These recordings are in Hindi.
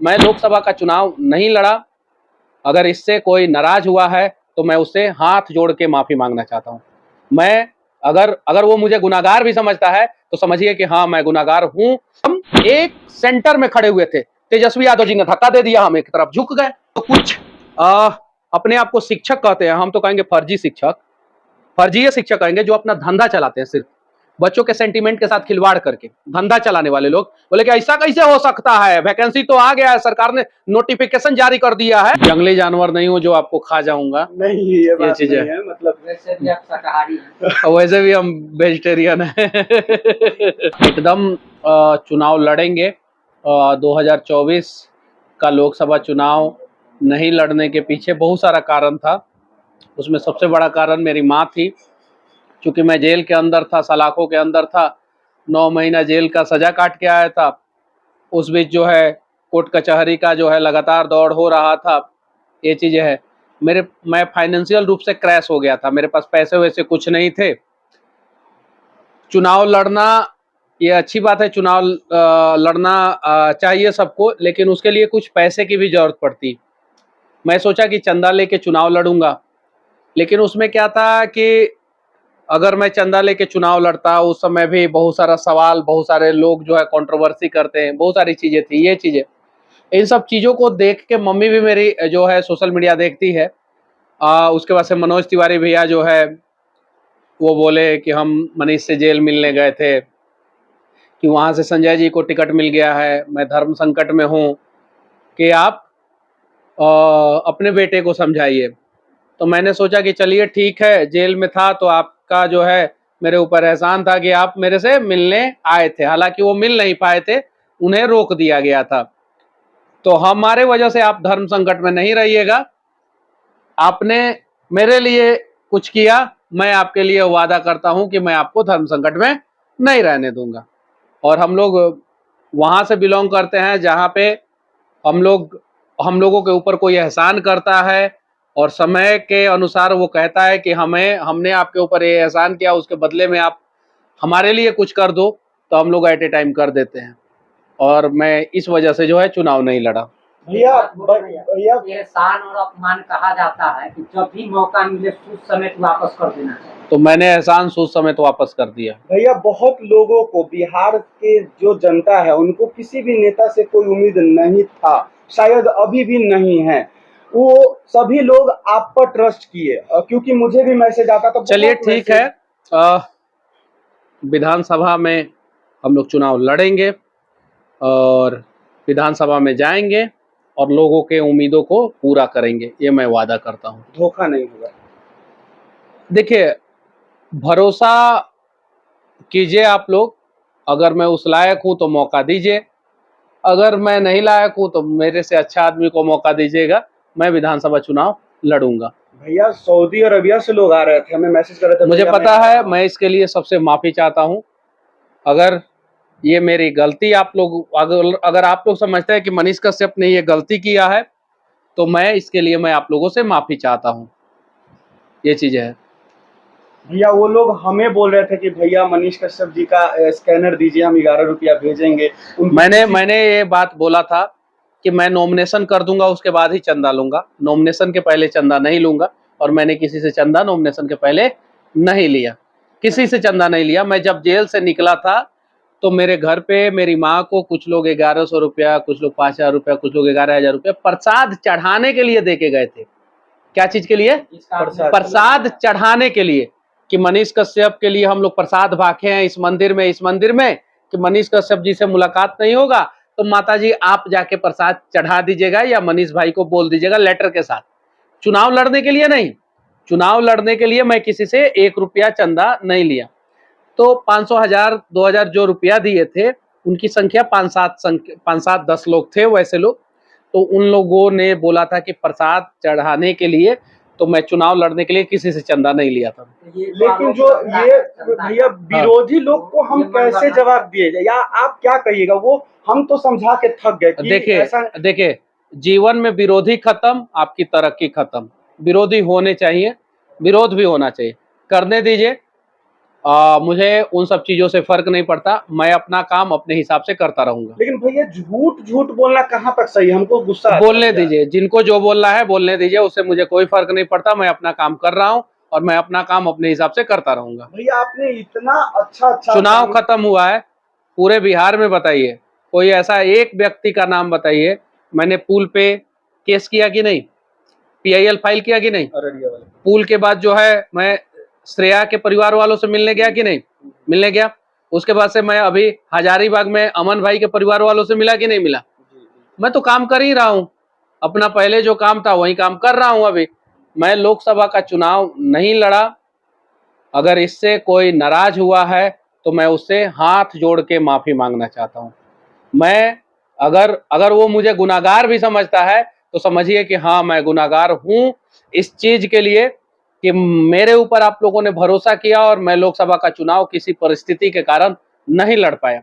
मैं लोकसभा का चुनाव नहीं लड़ा। अगर इससे कोई नाराज हुआ है तो मैं उससे हाथ जोड़ के माफी मांगना चाहता हूँ। मैं अगर अगर वो मुझे गुनाहगार भी समझता है तो समझिए कि हाँ, मैं गुनाहगार हूँ। हम एक सेंटर में खड़े हुए थे, तेजस्वी यादव जी ने धक्का दे दिया, हम एक तरफ झुक गए। तो कुछ अपने आप को शिक्षक कहते हैं, हम तो कहेंगे फर्जी शिक्षक, फर्जी शिक्षक कहेंगे, जो अपना धंधा चलाते हैं, सिर्फ बच्चों के सेंटीमेंट के साथ खिलवाड़ करके धंधा चलाने वाले लोग बोले कि ऐसा कैसे हो सकता है, वैकेंसी तो आ गया है, सरकार ने नोटिफिकेशन जारी कर दिया है। जंगली जानवर नहीं हूं जो आपको खा जाऊंगा, नहीं ये बात चीज है। मतलब वैसे भी आप शाकाहारी हैं, वैसे भी हम वेजिटेरियन हैं। एकदम चुनाव लड़ेंगे। 2024 का लोकसभा चुनाव नहीं लड़ने के पीछे बहुत सारा कारण था। उसमें सबसे बड़ा कारण मेरी माँ थी। क्योंकि मैं जेल के अंदर था, सलाखों के अंदर था, 9 महीना जेल का सजा काट के आया था। उस बीच जो है कोर्ट कचहरी का जो है लगातार दौड़ हो रहा था। ये चीज़ें है। मैं फाइनेंशियल रूप से क्रैश हो गया था, मेरे पास पैसे वैसे कुछ नहीं थे। चुनाव लड़ना ये अच्छी बात है, चुनाव लड़ना चाहिए सबको, लेकिन उसके लिए कुछ पैसे की भी जरूरत पड़ती। मैं सोचा कि चंदा लेके चुनाव लड़ूंगा, लेकिन उसमें क्या था कि अगर मैं चंदा लेके चुनाव लड़ता, उस समय भी बहुत सारा सवाल, बहुत सारे लोग जो है कंट्रोवर्सी करते हैं, बहुत सारी चीजें थी। ये चीजें, इन सब चीजों को देख के मम्मी भी मेरी जो है सोशल मीडिया देखती है। उसके बाद से मनोज तिवारी भैया जो है वो बोले कि हम मनीष से जेल मिलने गए थे, कि वहां से संजय जी को टिकट मिल गया है, मैं धर्म संकट में हूँ, कि आप अपने बेटे को समझाइए। तो मैंने सोचा कि चलिए ठीक है, जेल में था तो आपका जो है मेरे ऊपर एहसान था कि आप मेरे से मिलने आए थे। हालांकि वो मिल नहीं पाए थे, उन्हें रोक दिया गया था। तो हमारे वजह से आप धर्म संकट में नहीं रहिएगा। आपने मेरे लिए कुछ किया, मैं आपके लिए वादा करता हूं कि मैं आपको धर्म संकट में नहीं रहने दूंगा। और हम लोग वहां से बिलोंग करते हैं जहां पे हम लोगों के ऊपर कोई एहसान करता है और समय के अनुसार वो कहता है कि हमने आपके ऊपर ये एहसान किया, उसके बदले में आप हमारे लिए कुछ कर दो, तो हम लोग एट ए टाइम कर देते हैं। और मैं इस वजह से जो है चुनाव नहीं लड़ा। भैया भैया एहसान और अपमान कहा जाता है कि जब भी मौका मिले सूद समेत वापस कर देना चाहिए, तो मैंने एहसान सूद समेत वापस कर दिया। भैया बहुत लोगों को, बिहार के जो जनता है उनको किसी भी नेता से कोई उम्मीद नहीं था, शायद अभी भी नहीं है। वो सभी लोग आप पर ट्रस्ट किए, क्योंकि मुझे भी मैसेज आता था। चलिए ठीक है, विधानसभा में हम लोग चुनाव लड़ेंगे और विधानसभा में जाएंगे और लोगों के उम्मीदों को पूरा करेंगे, ये मैं वादा करता हूँ। धोखा नहीं होगा। देखिए, भरोसा कीजिए आप लोग, अगर मैं उस लायक हूँ तो मौका दीजिए, अगर मैं नहीं लायक हूँ तो मेरे से अच्छा आदमी को मौका दीजिएगा। मैं विधानसभा चुनाव लड़ूंगा। भैया सऊदी अरबिया से लोग आ रहे थे, हमें मैसेज कर रहे थे। मुझे पता है, मैं इसके लिए सबसे माफी चाहता हूँ। अगर ये मेरी गलती आप लोग अगर आप लोग समझते हैं कि मनीष कश्यप ने ये गलती किया है, तो मैं इसके लिए मैं आप लोगों से माफी चाहता हूँ। ये चीजें है। भैया वो लोग हमें बोल रहे थे कि भैया मनीष कश्यप जी का स्कैनर दीजिए, हम 11 रुपया भेजेंगे। मैंने ये बात बोला था कि मैं नॉमिनेशन कर दूंगा, उसके बाद ही चंदा लूंगा, नॉमिनेशन के पहले चंदा नहीं लूंगा। और मैंने किसी से चंदा नॉमिनेशन के पहले नहीं लिया, किसी से चंदा नहीं लिया। मैं जब जेल से निकला था तो मेरे घर पे मेरी माँ को कुछ लोग 1100 रुपया, कुछ लोग 5000 रुपया, कुछ लोग 11,000 रुपया प्रसाद चढ़ाने के लिए देके गए थे। क्या चीज के लिए? प्रसाद चढ़ाने के लिए, कि मनीष कश्यप के लिए हम लोग प्रसाद भाखे हैं इस मंदिर में कि मनीष कश्यप जी से मुलाकात नहीं होगा तो माताजी आप जाके प्रसाद चढ़ा दीजिएगा, या मनीष भाई को बोल दीजिएगा लेटर के साथ। चुनाव लड़ने के लिए नहीं, चुनाव लड़ने के लिए मैं किसी से 1 रुपया चंदा नहीं लिया। तो 500, 1000, 2000 जो रुपया दिए थे, उनकी संख्या 5-7 10 लोग थे वैसे लोग। तो उन लोगों ने बोला था कि प्रसाद चढ़ाने के लिए, तो मैं चुनाव लड़ने के लिए किसी से चंदा नहीं लिया था। लेकिन जो ये भैया विरोधी लोग को हम कैसे जवाब दिए, या आप क्या कहिएगा? वो हम तो समझा के थक गए। देखिए, जीवन में विरोधी खत्म, आपकी तरक्की खत्म। विरोधी होने चाहिए, विरोध भी होना चाहिए, करने दीजिए। मुझे उन सब चीजों से फर्क नहीं पड़ता, मैं अपना काम अपने हिसाब से करता रहूंगा। लेकिन भैया झूठ झूठ बोलना कहाँ तक सही है? हमको गुस्सा आता है बोलने भैया। दीजिए, जिनको जो बोलना है बोलने दीजिए, उससे मुझे कोई फर्क नहीं पड़ता। मैं अपना काम कर रहा हूँ और मैं अपना काम अपने हिसाब से करता रहूंगा। भैया आपने इतना अच्छा अच्छा चुनाव काम- खत्म हुआ है पूरे बिहार में, बताइए कोई ऐसा एक व्यक्ति का नाम बताइए। मैंने पुल पे केस किया कि नहीं, PIL फाइल किया कि नहीं? अररिया वाले पुल के बाद जो है मैं श्रेया के परिवार वालों से मिलने गया कि नहीं? मिलने गया। उसके बाद से मैं अभी हजारीबाग में अमन भाई के परिवार वालों से मिला कि नहीं मिला? मैं तो काम कर ही रहा हूं, अपना पहले जो काम था वही काम कर रहा हूं। अभी मैं लोकसभा का चुनाव नहीं लड़ा। अगर इससे कोई नाराज हुआ है तो मैं उससे हाथ जोड़ के माफी मांगना चाहता हूं। मैं अगर वो मुझे गुनाहगार भी समझता है तो समझिए कि हाँ, मैं गुनाहगार हूं इस चीज के लिए कि मेरे ऊपर आप लोगों ने भरोसा किया और मैं लोकसभा का चुनाव किसी परिस्थिति के कारण नहीं लड़ पाया।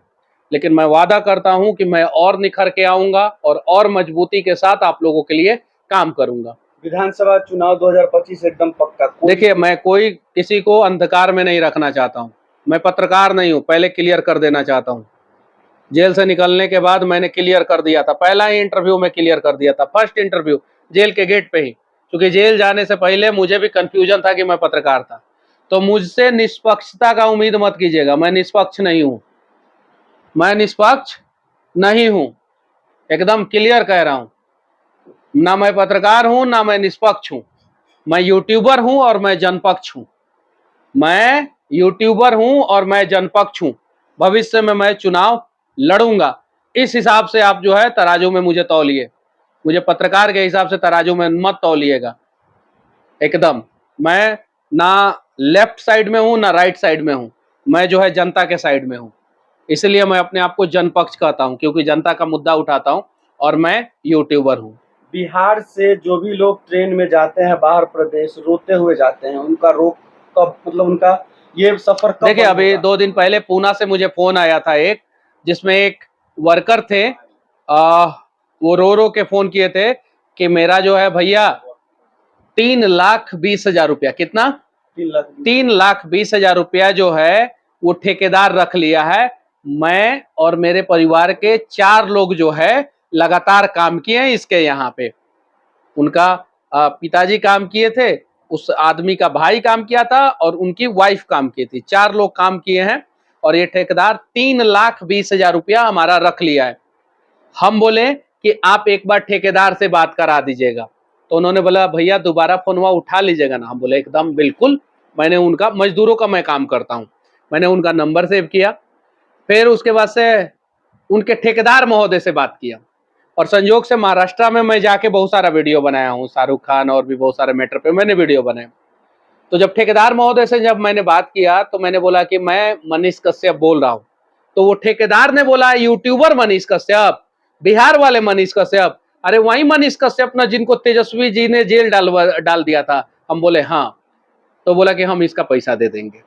लेकिन मैं वादा करता हूं कि मैं और निखर के आऊंगा और मजबूती के साथ आप लोगों के लिए काम करूंगा। विधानसभा चुनाव 2025 एकदम पक्का। देखिए, मैं कोई किसी को अंधकार में नहीं रखना चाहता हूं। मैं पत्रकार नहीं हूं, पहले क्लियर कर देना चाहता हूं। जेल से निकलने के बाद मैंने क्लियर कर दिया था, पहला ही इंटरव्यू में क्लियर कर दिया था, फर्स्ट इंटरव्यू जेल के गेट पे ही। क्योंकि जेल जाने से पहले मुझे भी कंफ्यूजन था कि मैं पत्रकार था। तो मुझसे निष्पक्षता का उम्मीद मत कीजिएगा, मैं निष्पक्ष नहीं हूं, मैं निष्पक्ष नहीं हूं, एकदम क्लियर कह रहा हूं। ना मैं पत्रकार हूं ना मैं निष्पक्ष हूं। मैं यूट्यूबर हूं और मैं जनपक्ष हूं। मैं यूट्यूबर हूं और मैं जनपक्ष हूं। भविष्य में मैं चुनाव लड़ूंगा। इस हिसाब से आप जो है तराजू में मुझे तौलिए, मुझे पत्रकार के हिसाब से तराजू में मत तौलिएगा। एकदम मैं ना लेफ्ट साइड में हूं ना राइट साइड में हूं, मैं जो है जनता के साइड में हूं। इसलिए मैं अपने आप को जनपक्ष कहता हूं, क्योंकि जनता का मुद्दा उठाता हूं और मैं यूट्यूबर हूं। बिहार से जो भी लोग ट्रेन में जाते हैं बाहर प्रदेश, रोते हुए जाते हैं, उनका रोक कब, मतलब उनका ये सफर कब देखिए, बंद अभी होगा? 2 दिन पहले पूना से मुझे फोन आया था एक, जिसमें एक वर्कर थे, वो रो के फोन किए थे कि मेरा जो है भैया 3,20,000 रुपया, कितना? 3,20,000 रुपया जो है वो ठेकेदार रख लिया है। मैं और मेरे परिवार के 4 लोग जो है लगातार काम किए हैं इसके यहाँ पे। उनका पिताजी काम किए थे, उस आदमी का भाई काम किया था और उनकी वाइफ काम की थी। 4 लोग काम किए हैं और ये ठेकेदार 3,20,000 रुपया हमारा रख लिया है। हम बोले कि आप एक बार ठेकेदार से बात करा दीजिएगा। तो उन्होंने बोला भैया दोबारा फोनवा उठा लीजिएगा ना। हम बोले एकदम बिल्कुल। मैंने उनका, मजदूरों का मैं काम करता हूं, मैंने उनका नंबर सेव किया। फिर उसके बाद से उनके ठेकेदार महोदय से बात किया और संयोग से महाराष्ट्र में मैं जाके बहुत सारा वीडियो बनाया हूँ, शाहरुख खान और भी बहुत सारे मैटर पे मैंने वीडियो बनाए। तो जब ठेकेदार महोदय से जब मैंने बात किया तो मैंने बोला कि मैं मनीष कश्यप बोल रहा हूँ। तो वो ठेकेदार ने बोला यूट्यूबर मनीष कश्यप, बिहार वाले मनीष कश्यप, अरे वही मनीष कश्यप ना जिनको तेजस्वी जी ने जेल डाल दिया था। हम बोले हाँ। तो बोला कि हम इसका पैसा दे देंगे,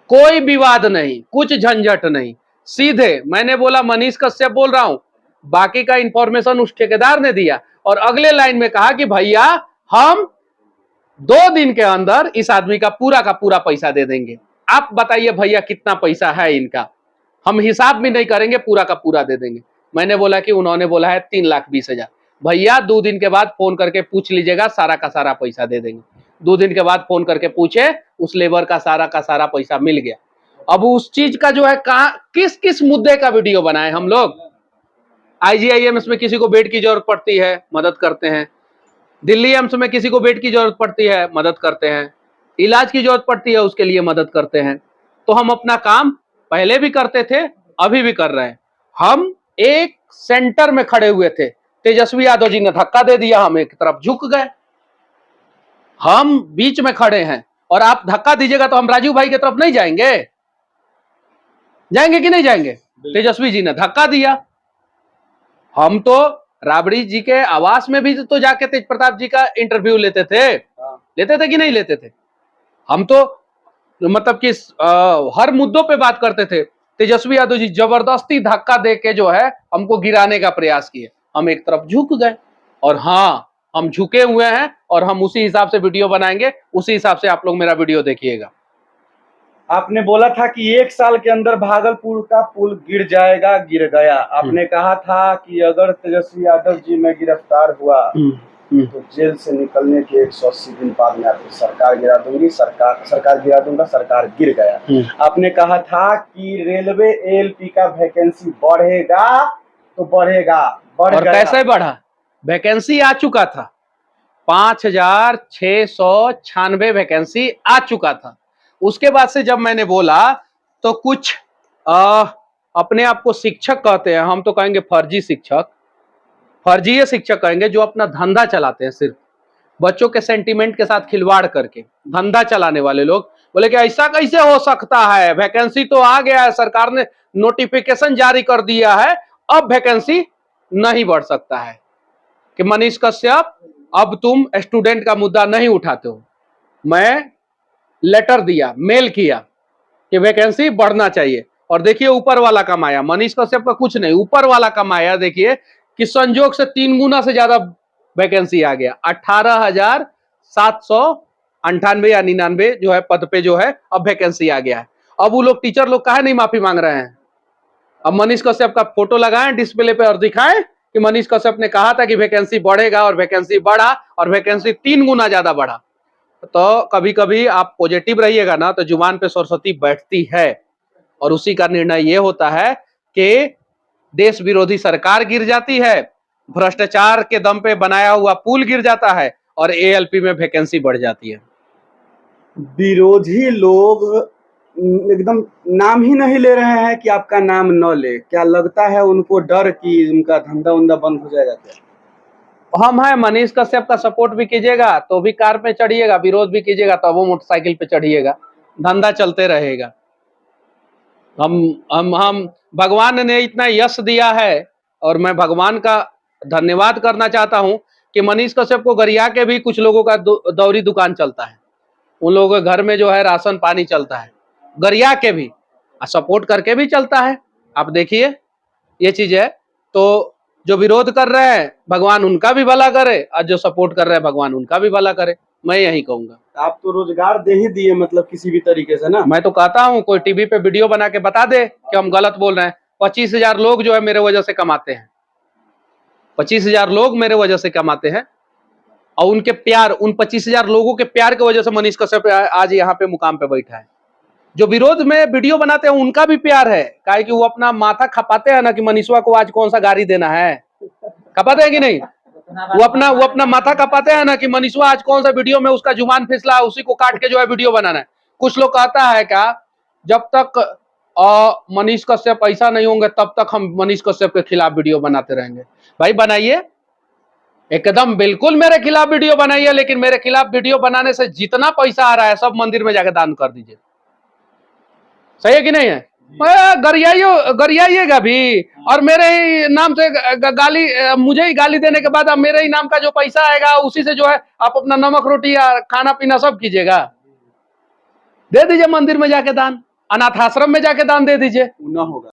कोई विवाद नहीं, कुछ झंझट नहीं, सीधे मैंने बोला मनीष कश्यप बोल रहा हूं, बाकी का इंफॉर्मेशन उस ठेकेदार ने दिया और अगले लाइन में कहा कि भैया हम 2 दिन के अंदर इस आदमी का पूरा पैसा दे देंगे। आप बताइए भैया कितना पैसा है इनका, हम हिसाब भी नहीं करेंगे, पूरा का पूरा दे देंगे। मैंने बोला कि उन्होंने बोला है 3,20,000। भैया 2 दिन के बाद फोन करके पूछ लीजिएगा, सारा का सारा पैसा दे देंगे। 2 दिन के बाद फोन करके पूछे, उस लेबर का सारा पैसा मिल गया। अब उस चीज का जो है कहा, किस किस मुद्दे का वीडियो बनाए हम लोग। IGIMS में किसी को बेड की जरूरत पड़ती है, मदद करते हैं। दिल्ली एम्स में किसी को बेड की जरूरत पड़ती है, मदद करते हैं। इलाज की जरूरत पड़ती है, उसके लिए मदद करते हैं। तो हम अपना काम पहले भी करते थे, अभी भी कर रहे हैं। हम एक सेंटर में खड़े हुए थे, तेजस्वी यादव जी ने धक्का दे दिया, हम एक तरफ झुक गए। हम बीच में खड़े हैं और आप धक्का दीजिएगा तो हम राजीव भाई की तरफ नहीं जाएंगे? जाएंगे कि नहीं जाएंगे? तेजस्वी जी ने धक्का दिया। हम तो राबड़ी जी के आवास में भी तो जाके तेज प्रताप जी का इंटरव्यू लेते थे कि नहीं लेते थे? हम तो मतलब कि हर मुद्दों पे बात करते थे। तेजस्वी यादव जी जबरदस्ती धक्का दे के जो है हमको गिराने का प्रयास किए, हम एक तरफ झुक गए। और हाँ, हम झुके हुए हैं और हम उसी हिसाब से वीडियो बनाएंगे, उसी हिसाब से आप लोग मेरा वीडियो देखिएगा। आपने बोला था कि 1 साल के अंदर भागलपुर का पुल गिर जाएगा, गिर गया। आपने कहा था कि अगर तेजस्वी यादव जी में गिरफ्तार हुआ तो जेल से निकलने के 180 दिन बाद में आपकी सरकार गिरा दूंगी, सरकार गिरा दूंगा, सरकार गिर गया। आपने कहा था कि रेलवे एएलपी का वैकेंसी बढ़ेगा तो बढ़ेगा, बढ़ और गया। कैसे बढ़ा? वैकेंसी आ चुका था, 5696 वैकेंसी आ चुका था। उसके बाद से जब मैंने बोला तो कुछ अपने आप को शिक्षक कहते हैं, हम तो कहेंगे फर्जी शिक्षक, फर्जी शिक्षक कहेंगे, जो अपना धंधा चलाते हैं, सिर्फ बच्चों के सेंटीमेंट के साथ खिलवाड़ करके धंधा चलाने वाले लोग बोले कि ऐसा कैसे हो सकता है, वैकेंसी तो आ गया है, सरकार ने नोटिफिकेशन जारी कर दिया है, अब वैकेंसी नहीं बढ़ सकता है, कि मनीष कश्यप अब तुम स्टूडेंट का मुद्दा नहीं उठाते हो। मैं लेटर दिया, मेल किया कि वैकेंसी बढ़ना चाहिए, और देखिए ऊपर वाला कमाया, मनीष कश्यप का कुछ नहीं, ऊपर वाला कमाया। देखिए कि संजोग से 3 गुना से ज्यादा वैकेंसी आ गया, 18,798 या 99 जो है पद पे जो है अब वैकेंसी आ गया है। अब वो लोग टीचर लोग काहे नहीं माफी मांग रहे हैं? अब मनीष कश्यप का फोटो लगाएं डिस्प्ले पे और दिखाएं कि मनीष कश्यप ने कहा था कि वैकेंसी बढ़ेगा, और वैकेंसी बढ़ा, और वैकेंसी 3 गुना ज्यादा बढ़ा। तो कभी कभी आप पॉजिटिव रहिएगा ना तो जुबान पे सरस्वती बैठती है, और उसी का निर्णय ये होता है कि देश विरोधी सरकार गिर जाती है, भ्रष्टाचार के दम पे बनाया हुआ पुल गिर जाता है, और एएलपी में वैकेंसी बढ़ जाती है। विरोधी लोग एकदम नाम ही नहीं ले रहे हैं कि आपका नाम न ले। क्या लगता है उनको डर कि उनका धंधा उंधा बंद हो जाएगा क्या? हम हैं, मनीष कश्यप का सपोर्ट भी कीजिएगा तो भी कार पे चढ़िएगा, विरोध भी कीजिएगा तो वो मोटरसाइकिल पे चढ़िएगा, धंधा चलते रहेगा। हम भगवान ने इतना यश दिया है, और मैं भगवान का धन्यवाद करना चाहता हूं कि मनीष कश्यप को गरिया के भी कुछ लोगों का दौरी दुकान चलता है, उन लोगों के घर में जो है राशन पानी चलता है, गरिया के भी, सपोर्ट करके भी चलता है। आप देखिए ये चीज है। तो जो विरोध कर रहे हैं भगवान उनका भी भला करे, और जो सपोर्ट कर रहे हैं भगवान उनका भी भला करे, मैं यही कहूंगा। आप तो रोजगार दे ही दिए, मतलब किसी भी तरीके से ना। मैं तो कहता हूं कोई टीवी पे वीडियो बना के बता दे कि हम गलत बोल रहे हैं। 25,000 लोग जो है मेरे वजह से कमाते हैं, 25,000 लोग मेरे वजह से कमाते हैं, और उनके प्यार, उन 25,000 लोगों के प्यार की वजह से मनीष कश्यप आज यहाँ पे मुकाम पे बैठा है। जो विरोध में वीडियो बनाते हैं उनका भी प्यार है, काहे कि वो अपना माथा खपाते हैं ना कि मनीषवा को आज कौन सा गाड़ी देना है, खपाते हैं कि नहीं? वो अपना माथा खपाते हैं ना कि मनीषवा आज कौन सा वीडियो में उसका जुबान फिसला, उसी को काट के जो है वीडियो बनाना है। कुछ लोग कहता है क्या, जब तक मनीष कश्यप ऐसा नहीं होंगे तब तक हम मनीष कश्यप के खिलाफ वीडियो बनाते रहेंगे। भाई बनाइए, एकदम बिल्कुल मेरे खिलाफ वीडियो बनाइए, लेकिन मेरे खिलाफ वीडियो बनाने से जितना पैसा आ रहा है सब मंदिर में जाकर दान कर दीजिए। सही है कि नहीं है? गरियाइएगा भी, और मेरे ही नाम से गाली, मुझे ही गाली देने के बाद अब मेरे ही नाम का जो पैसा आएगा उसी से जो है आप अपना नमक रोटी या खाना पीना सब कीजिएगा। दे दीजिए मंदिर में जाके दान, अनाथ आश्रम में जाके दान दे दीजिए। ना होगा।